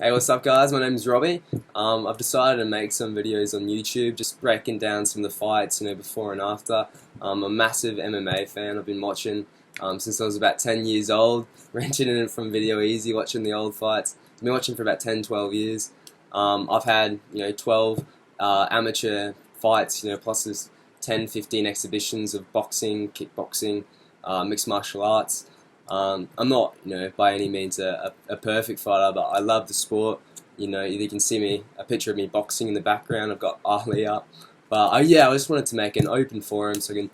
Hey, what's up guys? My name's Robbie. I've decided to make some videos on YouTube just breaking down some of the fights, before and after. I'm a massive MMA fan. I've been watching since I was about 10 years old, renting it from Video Easy, watching the old fights. I've been watching for about 10, 12 years. I've had, 12 amateur fights, plus there's 10, 15 exhibitions of boxing, kickboxing, mixed martial arts. I'm not, by any means a perfect fighter, but I love the sport. You can see a picture of me boxing in the background. I've got Ali up. But yeah, I just wanted to make an open forum so I can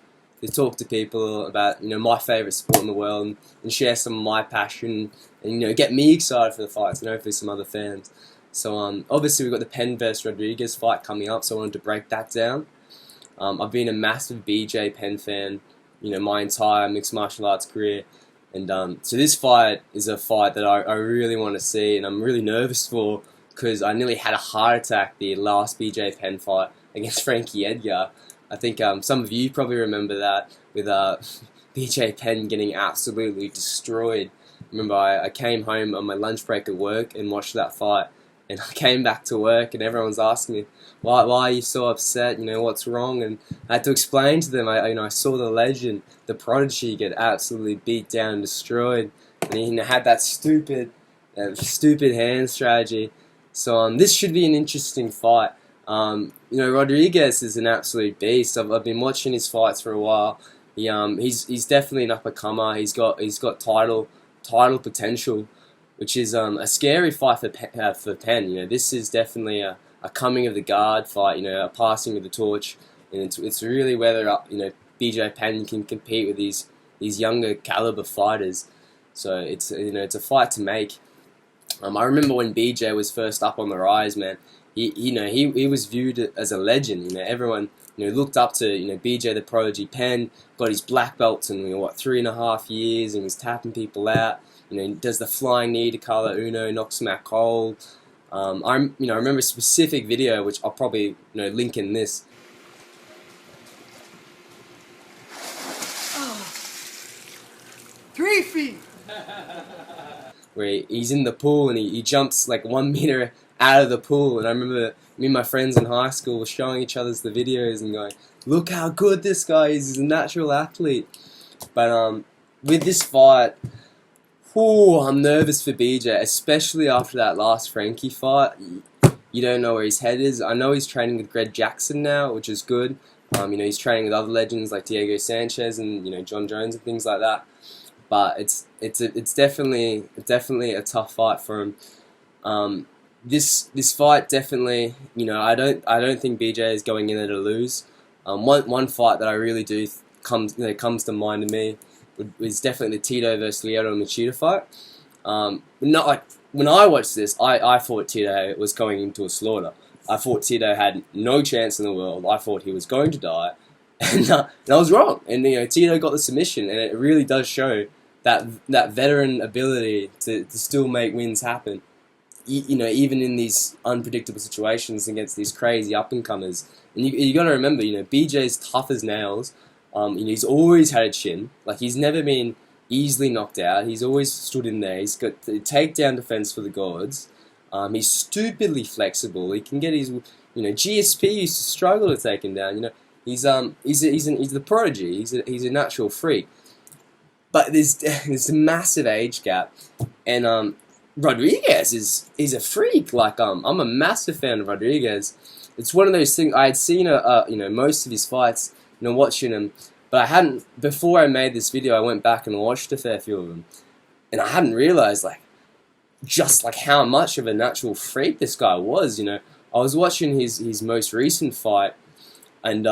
talk to people about, my favourite sport in the world and share some of my passion and, get me excited for the fights and hopefully some other fans. So obviously we've got the Penn versus Rodriguez fight coming up, so I wanted to break that down. I've been a massive BJ Penn fan, my entire mixed martial arts career. And so this fight is a fight that I really want to see, and I'm really nervous for because I nearly had a heart attack the last BJ Penn fight against Frankie Edgar. I think some of you probably remember that with BJ Penn getting absolutely destroyed. Remember, I came home on my lunch break at work and watched that fight, and I came back to work and everyone's asking me, why are you so upset? What's wrong? And I had to explain to them. I saw the legend, the prodigy, get absolutely beat down and destroyed, and he had that stupid hand strategy. So this should be an interesting fight. Rodriguez is an absolute beast. I've been watching his fights for a while. He's definitely an up and comer. He's got title potential, which is a scary fight for Penn. This is definitely a coming of the guard fight. A passing of the torch, and it's really whether BJ Penn can compete with these younger caliber fighters. So it's a fight to make. I remember when BJ was first up on the rise, man. He was viewed as a legend. Everyone looked up to BJ the Prodigy Penn. Got his black belts in 3.5 years, and was tapping people out. Does the flying knee to Carlo Uno, knocks him out cold. I remember a specific video which I'll probably link in this. 3 feet. Where he's in the pool and he jumps like 1 meter out of the pool, and I remember me and my friends in high school were showing each other the videos and going, "Look how good this guy is! He's a natural athlete." But with this fight, I'm nervous for BJ, especially after that last Frankie fight. You don't know where his head is. I know he's training with Greg Jackson now, which is good. He's training with other legends like Diego Sanchez and John Jones and things like that. But it's definitely a tough fight for him. This fight definitely, I don't think BJ is going in there to lose. One fight that I really do comes to mind to me was definitely the Tito versus Lyoto Machida fight. Not like when I watched this, I thought Tito was going into a slaughter. I thought Tito had no chance in the world. I thought he was going to die, and I was wrong. And Tito got the submission, and it really does show that veteran ability to still make wins happen. Even in these unpredictable situations against these crazy up and comers. And you got to remember, BJ's tough as nails. He's always had a chin. Like, he's never been easily knocked out. He's always stood in there. He's got the takedown defense for the gods. He's stupidly flexible. He can get his, GSP used to struggle to take him down. He's the prodigy. He's a natural freak. But there's a massive age gap, and Rodriguez is a freak. Like, I'm a massive fan of Rodriguez. It's one of those things. I had seen most of his fights, watching him, but I hadn't. Before I made this video, I went back and watched a fair few of them, and I hadn't realized just how much of a natural freak this guy was. I was watching his most recent fight, and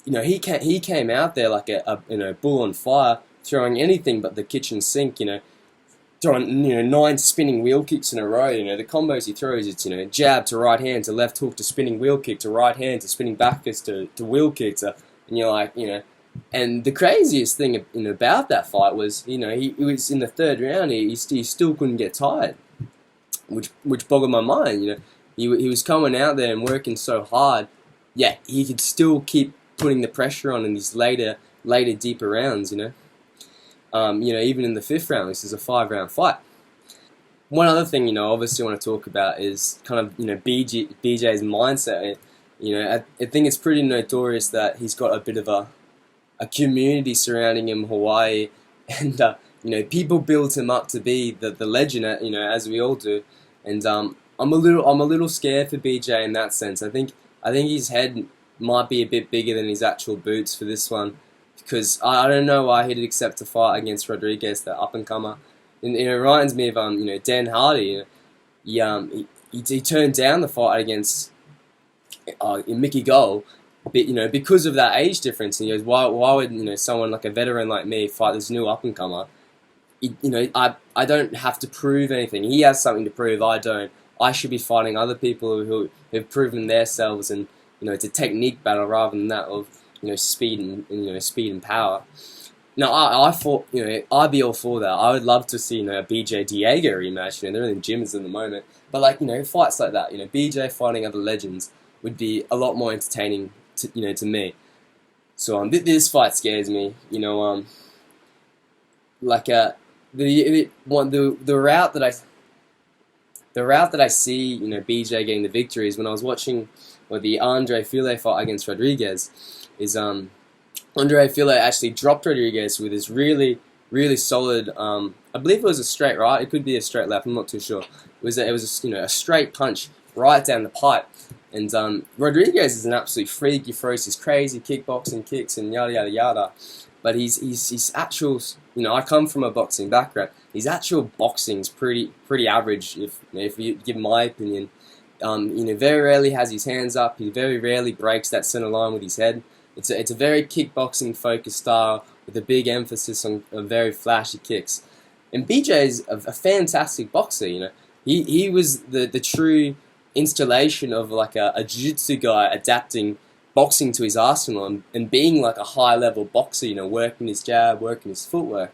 he came out there like a bull on fire, throwing anything but the kitchen sink. Throwing 9 spinning wheel kicks in a row. The combos he throws, it's jab to right hand to left hook to spinning wheel kick to right hand to spinning back fist to wheel kick to, and you're like, and the craziest thing about that fight was he was in the third round, he still couldn't get tired, which boggled my mind. He was coming out there and working so hard, yet he could still keep putting the pressure on in these later deeper rounds. Even in the 5th round, this is a 5-round fight. one other thing, obviously I want to talk about is kind of, BJ's mindset. I think it's pretty notorious that he's got a bit of a community surrounding him, Hawaii, and people build him up to be the legend, as we all do. And I'm a little scared for BJ in that sense. I think his head might be a bit bigger than his actual boots for this one, because I don't know why he'd accept a fight against Rodriguez, the up and comer. And it reminds me of Dan Hardy. He turned down the fight against Mickey Gall, but because of that age difference. And he goes, why would someone like a veteran like me fight this new up and comer? I don't have to prove anything. He has something to prove. I don't. I should be fighting other people who have proven themselves, and it's a technique battle rather than that of speed and power. Now I thought I'd be all for that. I would love to see a BJ Diego rematch. They're in the gyms at the moment, but fights like that, BJ fighting other legends would be a lot more entertaining to me. So this fight scares me. The route that I see BJ getting the victory is when I was watching the Andre Fili fight against Rodriguez. Is Andre Fili actually dropped Rodriguez with this really, really solid. I believe it was a straight right. It could be a straight left. I'm not too sure. It was a straight punch right down the pipe. And Rodriguez is an absolute freak. He throws his crazy kickboxing kicks and yada yada yada. But his actual, I come from a boxing background. His actual boxing's pretty average, if you give my opinion. Very rarely has his hands up. He very rarely breaks that center line with his head. It's a very kickboxing focused style with a big emphasis on very flashy kicks. And BJ is a fantastic boxer. He was the true installation of like a jiu-jitsu guy adapting boxing to his arsenal and being like a high level boxer, working his jab, working his footwork.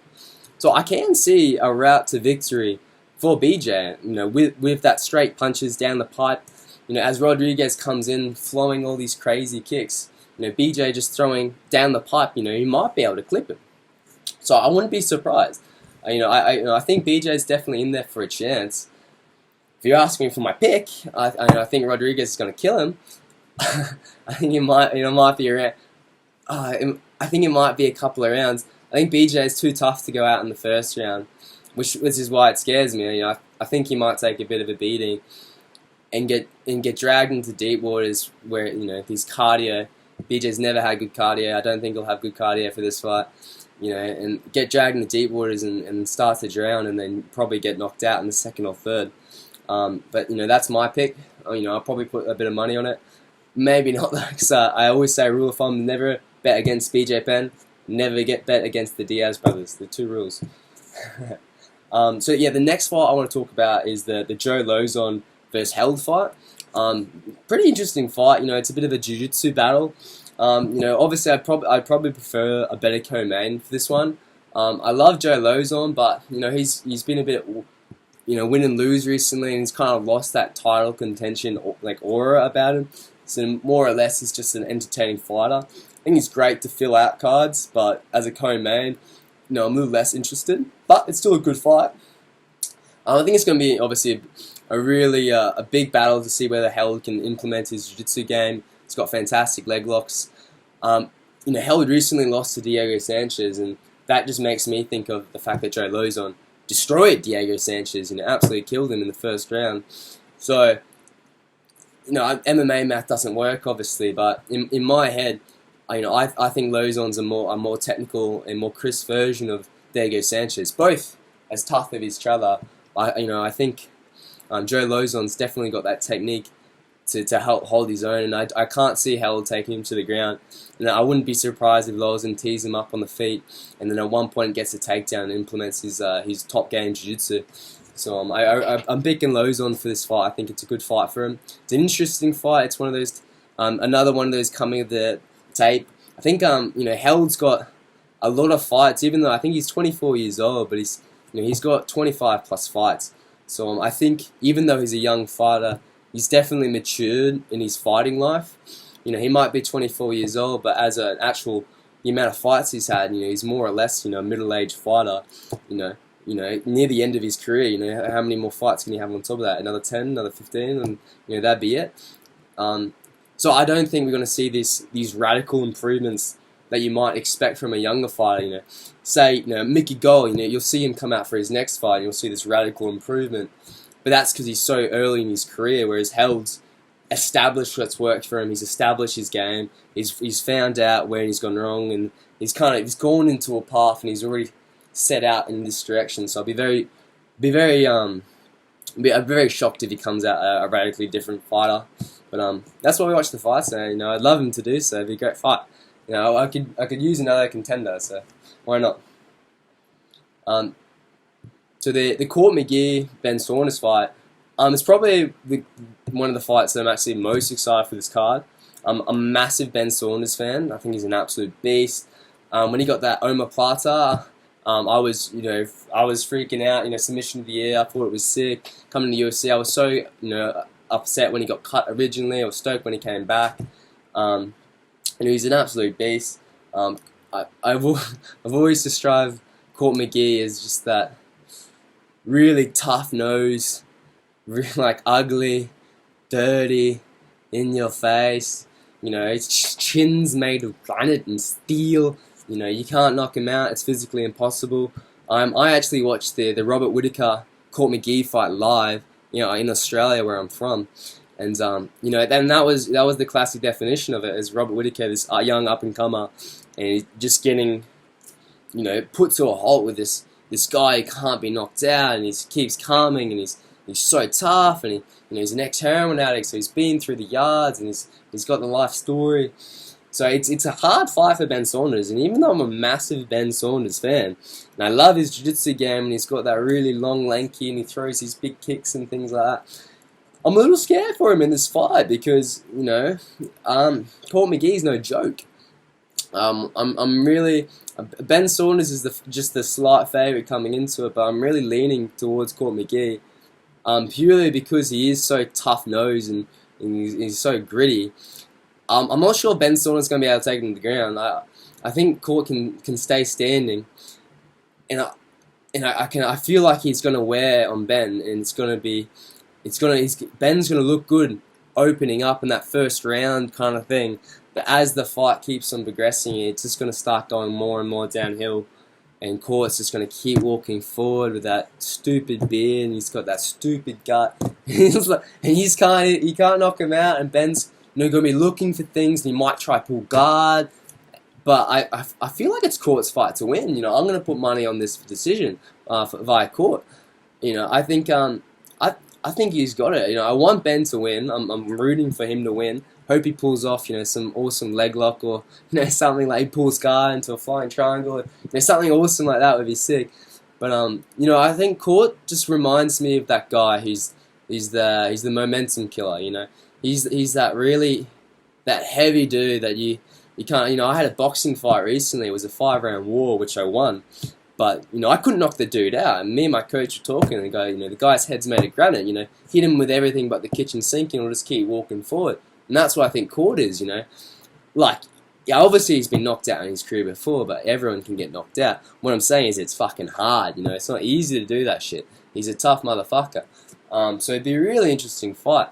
So I can see a route to victory for BJ, with that straight punches down the pipe. As Rodriguez comes in flowing all these crazy kicks, BJ just throwing down the pipe, he might be able to clip it. So I wouldn't be surprised. I think BJ is definitely in there for a chance. If you're asking for my pick, I think Rodriguez is going to kill him. I think it might be around. I think it might be a couple of rounds. I think BJ is too tough to go out in the first round, which is why it scares me. I think he might take a bit of a beating and get dragged into deep waters where his cardio. BJ's never had good cardio. I don't think he'll have good cardio for this fight. And get dragged into deep waters and start to drown, and then probably get knocked out in the second or third. But that's my pick. I'll probably put a bit of money on it. Maybe not, because I always say rule of thumb: never bet against BJ Penn, never bet against the Diaz brothers. The two rules. So yeah, the next fight I want to talk about is the Joe Lozon versus Held fight. Pretty interesting fight. It's a bit of a jiu-jitsu battle. Obviously I'd probably prefer a better co-main for this one. I love Joe Lozon, but he's been a bit win and lose recently, and he's kind of lost that title contention aura about him. So more or less, he's just an entertaining fighter. I think he's great to fill out cards, but as a co-main, I'm a little less interested. But it's still a good fight. I think it's going to be obviously a really a big battle to see whether Held can implement his jiu-jitsu game. He's got fantastic leg locks. Held recently lost to Diego Sanchez, and that just makes me think of the fact that Joe Lozon destroyed Diego Sanchez, absolutely killed him in the first round. So, MMA math doesn't work, obviously, but in my head, I think Lozon's a more technical and more crisp version of Diego Sanchez, both as tough as each other. I think Joe Lozon's definitely got that technique to help hold his own, and I can't see Held taking him to the ground. And I wouldn't be surprised if Lozon tees him up on the feet, and then at one point gets a takedown and implements his top game jiu-jitsu. So I'm picking Lozon for this fight. I think it's a good fight for him. It's an interesting fight. It's one of those, another one of those coming of the tape. I think Held's got a lot of fights, even though I think he's 24 years old, but he's got 25 plus fights. So I think even though he's a young fighter, he's definitely matured in his fighting life. He might be 24 years old, but as the amount of fights he's had, he's more or less, a middle-aged fighter. near the end of his career, how many more fights can he have on top of that? Another 10, another 15, and that'd be it. So I don't think we're going to see these radical improvements that you might expect from a younger fighter. Say Mickey Gall, you'll see him come out for his next fight, and you'll see this radical improvement. But that's because he's so early in his career, whereas Held's established what's worked for him. He's established his game. He's found out where he's gone wrong, and he's gone into a path, and he's already set out in this direction. So I'd be very shocked if he comes out a radically different fighter. But that's why we watch the fights. So I'd love him to do so. It'd be a great fight. I could use another contender. So why not? So the Court McGee Ben Saunders fight. It's probably one of the fights that I'm actually most excited for this card. I'm a massive Ben Saunders fan. I think he's an absolute beast. When he got that omoplata, I was freaking out. Submission of the year. I thought it was sick. Coming to UFC, I was so upset when he got cut originally. I was stoked when he came back. He's an absolute beast. I've always described Court McGee as just that really tough nose, really ugly, dirty, in your face. His chin's made of granite and steel. You can't knock him out. It's physically impossible. I actually watched the Robert Whittaker Court McGee fight live, in Australia where I'm from, and then that was the classic definition of it, as Robert Whittaker, this young up and comer, and he's just getting, put to a halt with this guy who can't be knocked out, and he keeps coming, and he's so tough, and he's an ex-heroin addict, so he's been through the yards, and he's got the life story. So it's a hard fight for Ben Saunders, and even though I'm a massive Ben Saunders fan, and I love his jiu-jitsu game, and he's got that really long, lanky, and he throws these big kicks and things like that, I'm a little scared for him in this fight because, Court McGee's no joke. I'm really... Ben Saunders is just the slight favourite coming into it, but I'm really leaning towards Court McGee, purely because he is so tough-nosed and he's so gritty. I'm not sure Ben Saunders is going to be able to take him to the ground. I think Court can stay standing, and I feel like he's going to wear on Ben, and Ben's going to look good opening up in that first round kind of thing. But as the fight keeps on progressing, it's just going to start going more and more downhill, and Court's just going to keep walking forward with that stupid beard, and he's got that stupid gut, and he can't knock him out, and Ben's going to be looking for things, and he might try pull guard, but I feel like it's Court's fight to win. I'm going to put money on this decision via Court. I think he's got it. I want Ben to win. I'm rooting for him to win. Hope he pulls off, some awesome leg lock, or something like he pulls guard into a flying triangle. Something awesome like that would be sick. But I think Court just reminds me of that guy. He's the momentum killer. He's that heavy dude that you can't. I had a boxing fight recently. It was a 5-round war which I won. But, I couldn't knock the dude out. And me and my coach were talking, and the guy's head's made of granite, hit him with everything but the kitchen sink, and he'll just keep walking forward. And that's what I think Court is, obviously he's been knocked out in his career before, but everyone can get knocked out. What I'm saying is it's fucking hard, it's not easy to do that shit. He's a tough motherfucker. So it'd be a really interesting fight.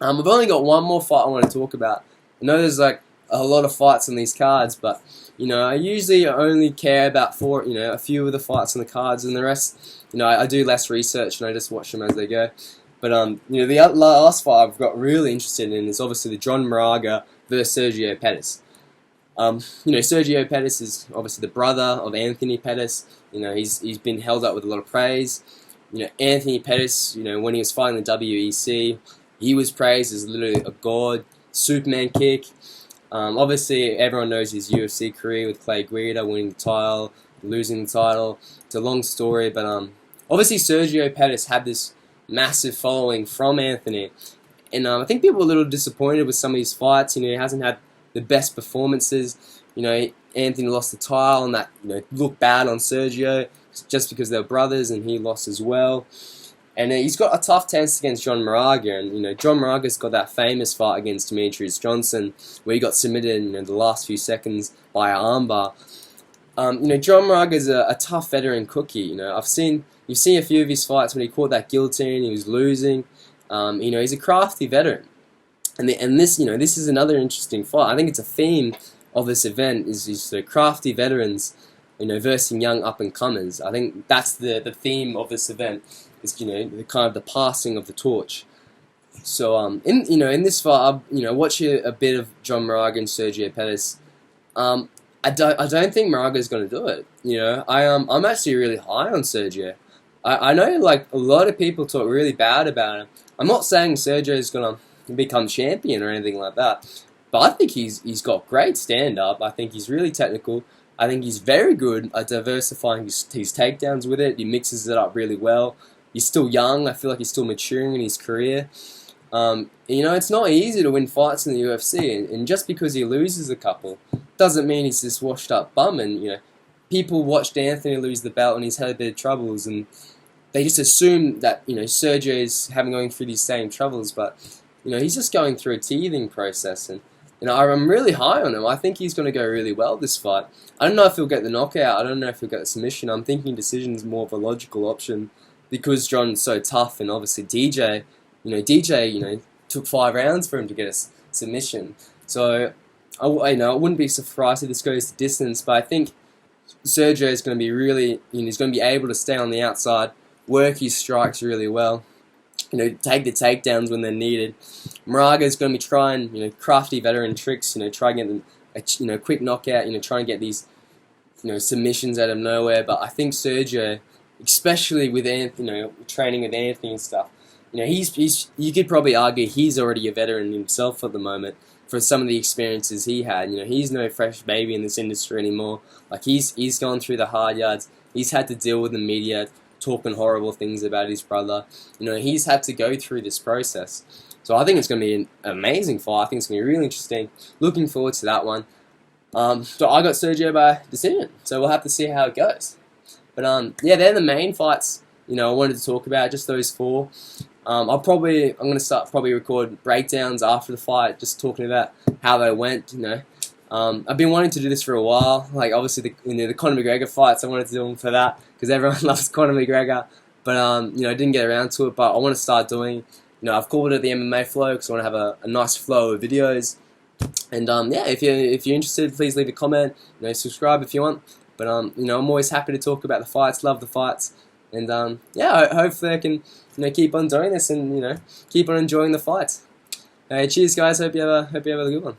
I've only got one more fight I want to talk about. I know there's a lot of fights on these cards, but I usually only care about a few of the fights on the cards, and the rest, I do less research and I just watch them as they go. But the last fight I've got really interested in is obviously the John Moraga versus Sergio Pettis. Sergio Pettis is obviously the brother of Anthony Pettis. He's been held up with a lot of praise. Anthony Pettis, when he was fighting the WEC, he was praised as literally a god, Superman kick. Obviously, everyone knows his UFC career with Clay Guida, winning the title, losing the title. It's a long story, but obviously Sergio Pettis had this massive following from Anthony, and I think people were a little disappointed with some of his fights. He hasn't had the best performances. Anthony lost the title, and that looked bad on Sergio just because they're brothers, and he lost as well. And he's got a tough test against John Moraga, and John Moraga's got that famous fight against Demetrius Johnson where he got submitted in the last few seconds by an armbar. John Moraga's a tough veteran cookie. You've seen a few of his fights when he caught that guillotine, he was losing. He's a crafty veteran, and this is another interesting fight. I think it's a theme of this event is the crafty veterans, versus young up and comers. I think that's the theme of this event is the kind of the passing of the torch. So in this fight, watch a bit of John Moraga and Sergio Pettis. I don't think Moraga's going to do it. I'm actually really high on Sergio. I know like a lot of people talk really bad about him. I'm not saying Sergio's going to become champion or anything like that, but I think he's got great stand-up. I think he's really technical. I think he's very good at diversifying his takedowns with it. He mixes it up really well. He's still young. I feel like he's still maturing in his career. It's not easy to win fights in the UFC, and just because he loses a couple doesn't mean he's this washed-up bum. And people watched Anthony lose the belt and he's had a bit of troubles, and they just assume that Sergio's going through these same troubles, but he's just going through a teething process. And I'm really high on him. I think he's going to go really well this fight. I don't know if he'll get the knockout. I don't know if he'll get the submission. I'm thinking decision's more of a logical option because John's so tough, and obviously DJ took 5 rounds for him to get a submission. So I wouldn't be surprised if this goes to distance, but I think Sergio is going to be really, he's going to be able to stay on the outside, work his strikes really well, take the takedowns when they're needed. Moraga is going to be trying, crafty veteran tricks, try and get a quick knockout, try and get these, submissions out of nowhere. But I think Sergio, especially with training with Anthony and stuff, you could probably argue he's already a veteran himself at the moment for some of the experiences he had. He's no fresh baby in this industry anymore. Like he's gone through the hard yards. He's had to deal with the media talking horrible things about his brother. He's had to go through this process. So I think it's going to be an amazing fight. I think it's going to be really interesting. Looking forward to that one. So I got Sergio by decision. So we'll have to see how it goes. But they're the main fights I wanted to talk about. Just those 4. I'm going to start record breakdowns after the fight, just talking about how they went. I've been wanting to do this for a while. Like obviously the Conor McGregor fights, I wanted to do them for that because everyone loves Conor McGregor. But I didn't get around to it. But I want to start doing. I've called it the MMA flow because I want to have a nice flow of videos. And if you're interested, please leave a comment. Subscribe if you want. But I'm always happy to talk about the fights. Love the fights. And hopefully I can keep on doing this and keep on enjoying the fights. Cheers, guys. Hope you have a good one.